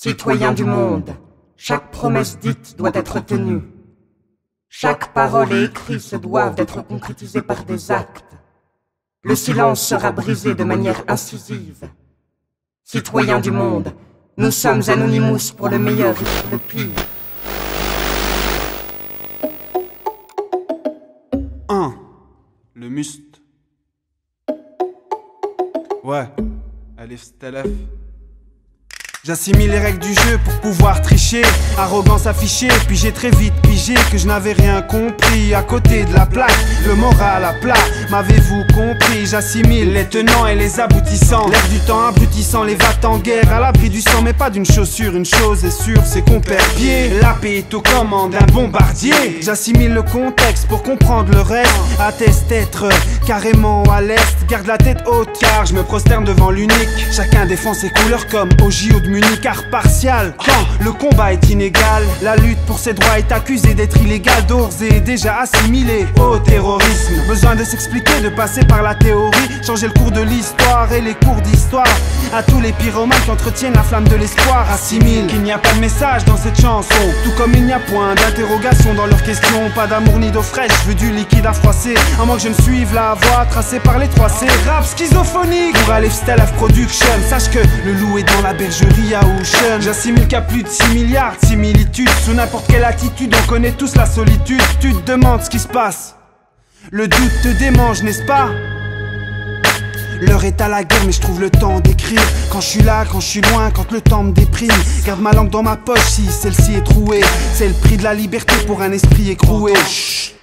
Citoyens du monde, chaque promesse dite doit être tenue. Chaque parole et écrit se doivent d'être concrétisés par des actes. Le silence sera brisé de manière incisive. Citoyens du monde, nous sommes Anonymous pour le meilleur et pour le pire. 1. Le must. Ouais, Alif Stalaf. J'assimile les règles du jeu pour pouvoir tricher. Arrogance affichée, puis j'ai très vite pigé que je n'avais rien compris. À côté de la plaque, le moral à plat. M'avez-vous compris? J'assimile les tenants et les aboutissants. L'air du temps abrutissant, les vagues en guerre. À l'abri du sang, mais pas d'une chaussure. Une chose est sûre, c'est qu'on perd pied. La paix est aux commandes d'un bombardier. J'assimile le contexte pour comprendre le reste. Atteste être carrément à l'est. Garde la tête haute car je me prosterne devant l'unique. Chacun défend ses couleurs comme au JO de Munich, art partial. Quand le combat est inégal, la lutte pour ses droits est accusée d'être illégale, d'ores et déjà assimilée au terrorisme. Besoin de s'expliquer, de passer par la théorie, changer le cours de l'histoire et les cours d'histoire. À tous les pyromanes qui entretiennent la flamme de l'espoir, assimile qu'il n'y a pas de message dans cette chanson, tout comme il n'y a point d'interrogation dans leurs questions. Pas d'amour ni d'eau fraîche, je veux du liquide à froisser, à moins que je ne suive la voie tracée par les 3C. Rap schizophonique pour Alif Stalaf Production. Sache que le loup est dans la bergerie à Ocean. J'assimile qu'il y a plus de 6 milliards de similitudes. Sous n'importe quelle attitude, on connaît tous la solitude. Tu te demandes ce qui se passe, le doute te démange, n'est-ce pas? L'heure est à la guerre mais je trouve le temps d'écrire. Quand je suis là, quand je suis loin, quand le temps me déprime. Garde ma langue dans ma poche si celle-ci est trouée. C'est le prix de la liberté pour un esprit écroué. Chut.